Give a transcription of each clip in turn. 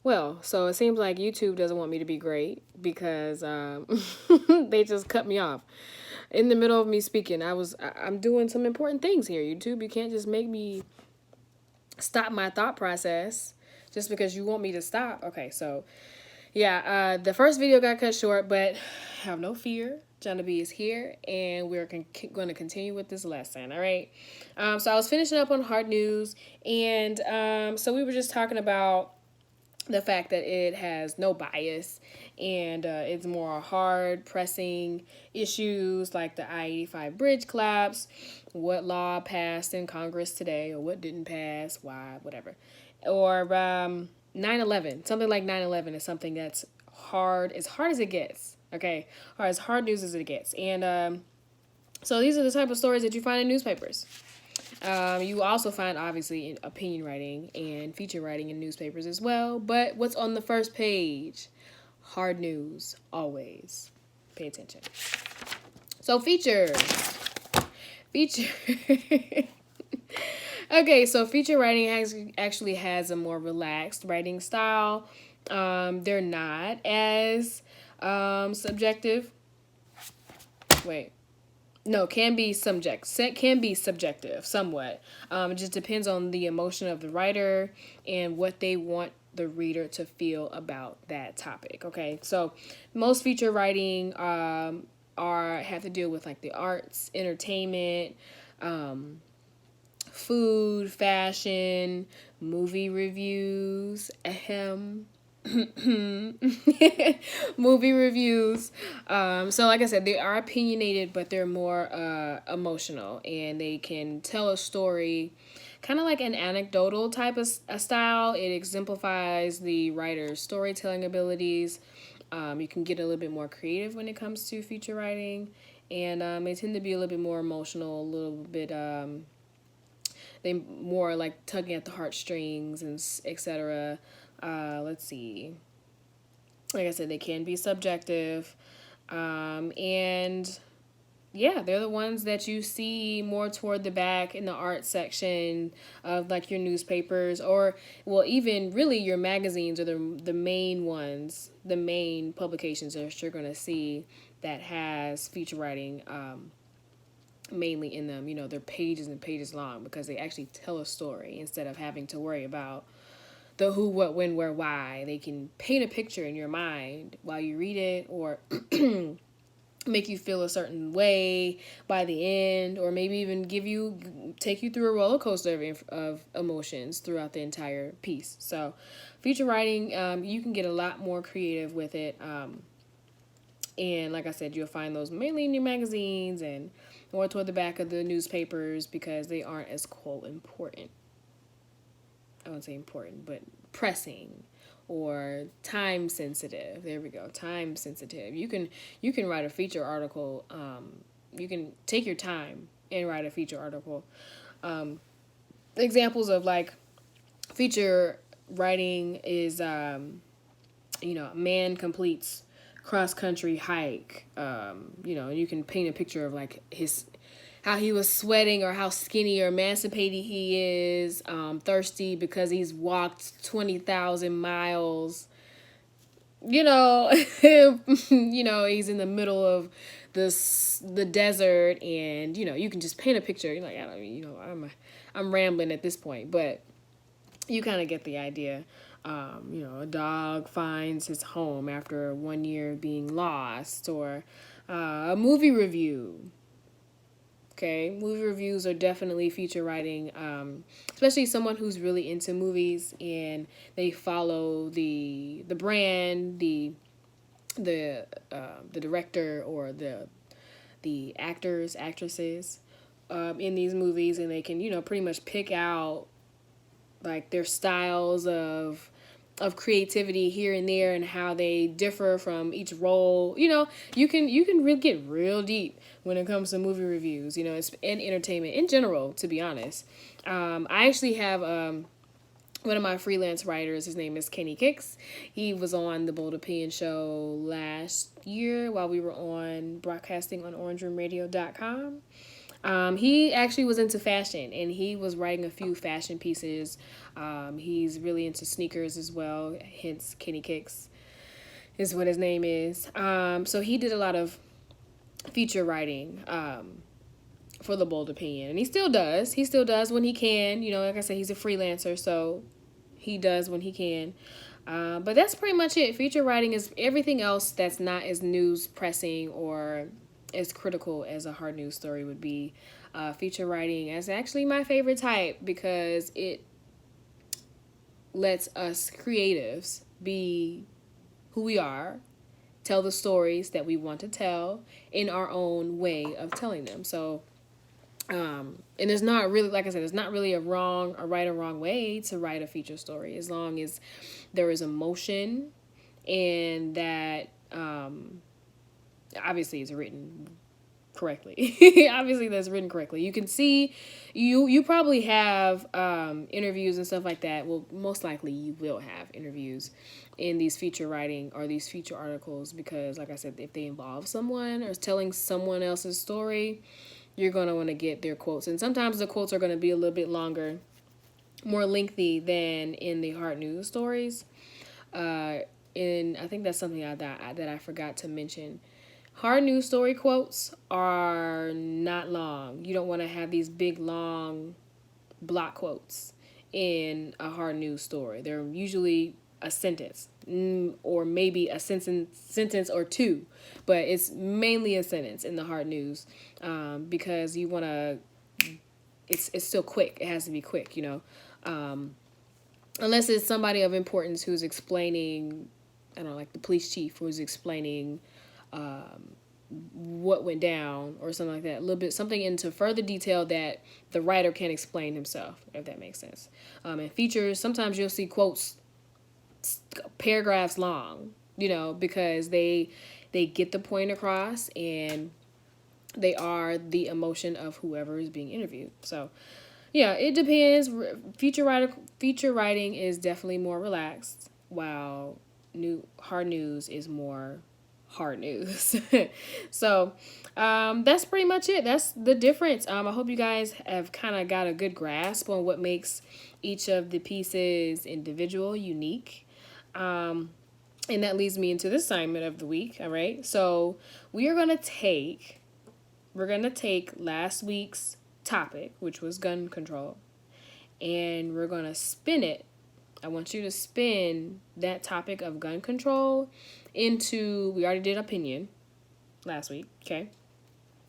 Well, so it seems like YouTube doesn't want me to be great because they just cut me off in the middle of me speaking. I'm doing some important things here. YouTube, you can't just make me stop my thought process just because you want me to stop. Okay, so yeah, the first video got cut short, but have no fear. JannahB is here, and we're going to continue with this lesson. All right. So I was finishing up on hard news, and so we were just talking about the fact that it has no bias, and it's more hard pressing issues like the I-85 bridge collapse, what law passed in Congress today, or what didn't pass, why, whatever, or 9/11. Something like 9/11 is something that's hard as it gets. Okay, or as hard news as it gets, and so these are the type of stories that you find in newspapers. You also find, obviously, opinion writing and feature writing in newspapers as well. But what's on the first page? Hard news, always. Pay attention. So feature. Feature. Okay, so feature writing actually has a more relaxed writing style. They're not as subjective. Wait. No, can be subjective somewhat. It just depends on the emotion of the writer and what they want the reader to feel about that topic. Okay, so most feature writing have to deal with like the arts, entertainment, food, fashion, movie reviews, movie reviews. So like I said, they are opinionated, but they're more emotional, and they can tell a story kind of like an anecdotal type of a style. It exemplifies the writer's storytelling abilities. You can get a little bit more creative when it comes to feature writing, and they tend to be a little bit more emotional, a little bit they more like tugging at the heartstrings and etc. Let's see. Like I said, they can be subjective. And yeah, they're the ones that you see more toward the back in the art section of like your newspapers, or well, even really your magazines are the main ones, the main publications that you're going to see that has feature writing mainly in them. You know, they're pages and pages long because they actually tell a story instead of having to worry about the who, what, when, where, why. They can paint a picture in your mind while you read it, or make you feel a certain way by the end, or maybe even take you through a roller coaster of emotions throughout the entire piece. So feature writing, you can get a lot more creative with it. And like I said, you'll find those mainly in your magazines and more toward the back of the newspapers because they aren't as, quote, important. I wouldn't say important, but pressing or time sensitive. There we go. Time sensitive. You can write a feature article. You can take your time and write a feature article. Examples of like feature writing is, a man completes cross country hike. You can paint a picture of like how he was sweating, or how skinny or emancipated he is, thirsty because he's walked 20,000 miles. He's in the middle of the desert, and you can just paint a picture. You're like, I'm rambling at this point, but you kind of get the idea. A dog finds his home after 1 year of being lost, or a movie review. Okay, movie reviews are definitely feature writing, especially someone who's really into movies and they follow the brand, the director, or the actors, actresses in these movies, and they can pretty much pick out like their styles of creativity here and there, and how they differ from each role. You can really get real deep when it comes to movie reviews, it's and entertainment in general, to be honest. I actually have one of my freelance writers. His name is Kenny Kicks. He was on the Bold Opinion show last year while we were on broadcasting on orangeroomradio.com. He actually was into fashion, and he was writing a few fashion pieces. He's really into sneakers as well, hence Kenny Kicks is what his name is. So he did a lot of feature writing for the Bold Opinion, and he still does. He still does when he can. You know, like I said, he's a freelancer, so he does when he can. But that's pretty much it. Feature writing is everything else that's not as news pressing or as critical as a hard news story would be. Feature writing is actually my favorite type because it lets us creatives be who we are, tell the stories that we want to tell in our own way of telling them. So, and there's not really, like I said, there's not really a right or wrong way to write a feature story, as long as there is emotion and that obviously it's written correctly. Obviously that's written correctly. You can see, you probably have interviews and stuff like that. Well, most likely you will have interviews in these feature writing or these feature articles, because like I said, if they involve someone or telling someone else's story, you're going to want to get their quotes. And sometimes the quotes are going to be a little bit longer, more lengthy than in the hard news stories. And I think that's something that I forgot to mention. Hard news story quotes are not long. You don't want to have these big, long block quotes in a hard news story. They're usually a sentence or maybe a sentence or two, but it's mainly a sentence in the hard news because you want to, it's still quick. It has to be quick, you know, unless it's somebody of importance who's explaining, I don't know, like the police chief who's explaining what went down or something like that. A little bit, something into further detail that the writer can explain himself, if that makes sense. And features, sometimes you'll see quotes paragraphs long, you know, because they get the point across and they are the emotion of whoever is being interviewed. So yeah, it depends. Feature writing is definitely more relaxed, while hard news is more hard news. So that's pretty much it. That's the difference. I hope you guys have kind of got a good grasp on what makes each of the pieces individual, unique. And that leads me into the assignment of the week. All right. So we're going to take last week's topic, which was gun control, and we're going to spin it. I want you to spin that topic of gun control into, we already did opinion last week, okay?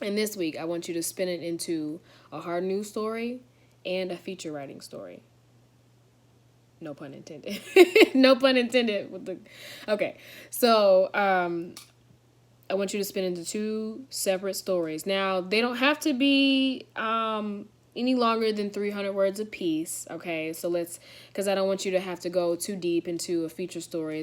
And this week, I want you to spin it into a hard news story and a feature writing story. No pun intended. No pun intended. Okay, so I want you to spin into two separate stories. Now, they don't have to be any longer than 300 words a piece, okay? So because I don't want you to have to go too deep into a feature story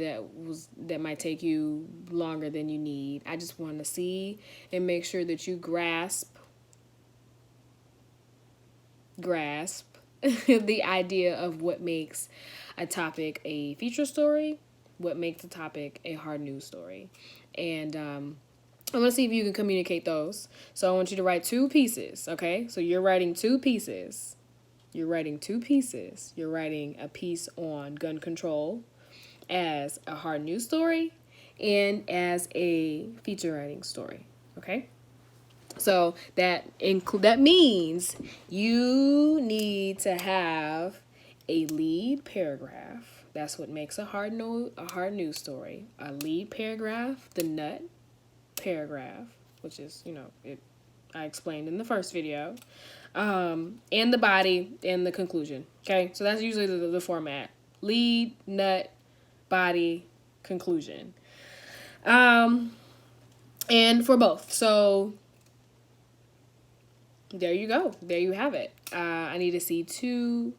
that might take you longer than you need. I just want to see and make sure that you grasp the idea of what makes a topic a feature story, what makes a topic a hard news story. And I want to see if you can communicate those. So I want you to write two pieces, okay? So you're writing two pieces. You're writing a piece on gun control as a hard news story and as a feature writing story, okay? So that means you need to have a lead paragraph. That's what makes a hard news story. A lead paragraph, the nut paragraph, which is, you know, I explained in the first video, and the body and the conclusion. Okay, so that's usually the format: lead, nut, body, conclusion. And for both. So there you go. There you have it. I need to see two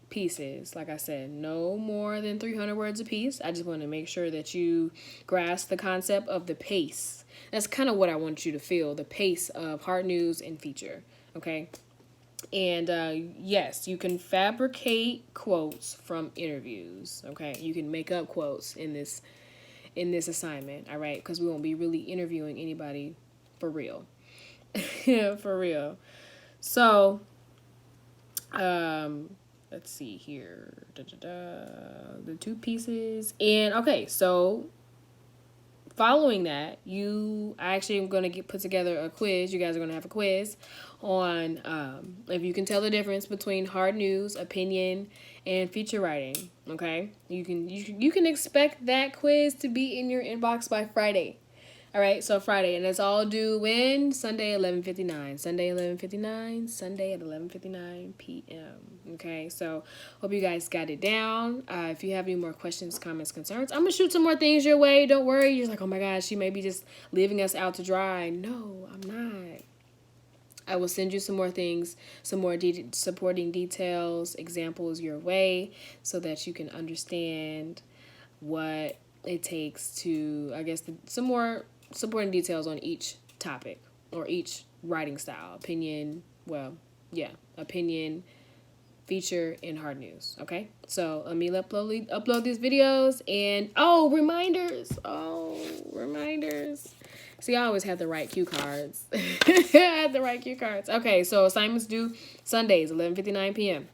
pieces. Like I said, no more than 300 words a piece. I just want to make sure that you grasp the concept of the pace. That's kind of what I want you to feel, the pace of hard news and feature, okay? And yes, you can fabricate quotes from interviews, okay? You can make up quotes in this assignment, all right? Because we won't be really interviewing anybody for real. For real. So, let's see here. The two pieces. And okay, so following that, I actually am going to put together a quiz. You guys are going to have a quiz on if you can tell the difference between hard news, opinion, and feature writing. Okay, you can expect that quiz to be in your inbox by Friday. All right, so Friday, and it's all due when? Sunday, 11:59. Sunday, 11:59. Sunday at 11:59 p.m. Okay, so hope you guys got it down. If you have any more questions, comments, concerns, I'm going to shoot some more things your way. Don't worry. You're like, oh my gosh, she may be just leaving us out to dry. No, I'm not. I will send you some more things, some more supporting details, examples your way so that you can understand what it takes to, I guess, some more supporting details on each topic or each writing style, opinion, opinion, feature, and hard news. Okay, so let me upload these videos, and reminders. See, I always have the right cue cards. I had the right cue cards. Okay, so assignments due Sundays, 11:59 p.m.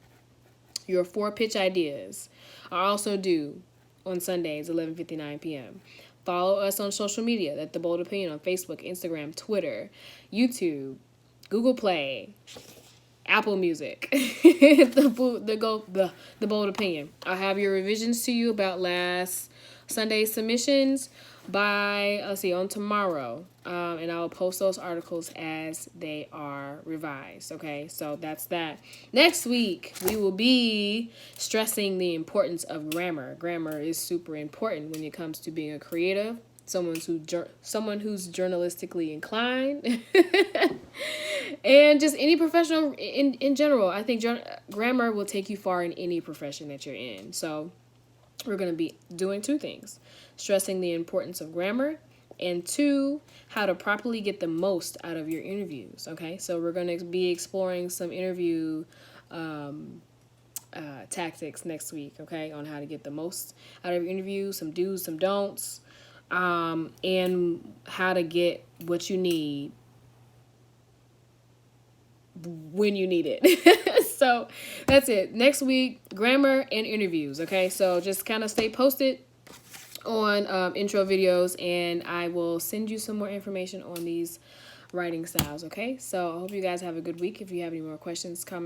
Your 4 pitch ideas are also due on Sundays, 11:59 p.m. Follow us on social media at The Bold Opinion on Facebook, Instagram, Twitter, YouTube, Google Play, Apple Music, the Bold Opinion. I'll have your revisions to you about last Sunday's submissions by, on tomorrow. And I will post those articles as they are revised. Okay, so that's that. Next week, we will be stressing the importance of grammar. Grammar is super important when it comes to being a creative, someone who's journalistically inclined, and just any professional in general. I think grammar will take you far in any profession that you're in. So we're going to be doing 2 things: stressing the importance of grammar, and 2, how to properly get the most out of your interviews. Okay, so we're going to be exploring some interview tactics next week, okay, on how to get the most out of your interview, some do's, some don'ts, and how to get what you need when you need it. So that's it. Next week, grammar and interviews, okay? So just kind of stay posted on intro videos, and I will send you some more information on these writing styles, okay? So I hope you guys have a good week. If you have any more questions, comments,